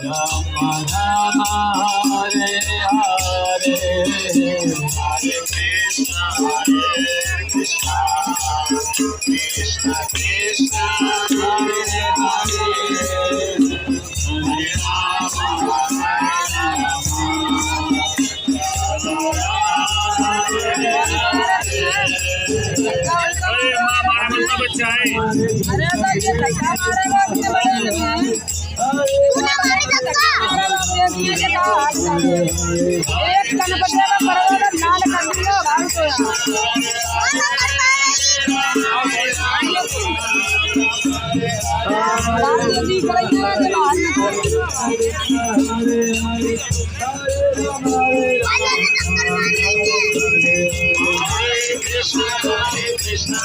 राम राम हरे हरे हरे कृष्ण कृष्ण कृष्ण हरे हरे हरे राम अरे माँ मारा का बच्चा है। अरे ये धक्का मारा अपने बड़े ने तूने मारे धक्का ये के हाथ एक कन बजे का परवाला लाल कर दियो भाग तो लाल जी करेंगे के हाथ Krishna, Hare Krishna,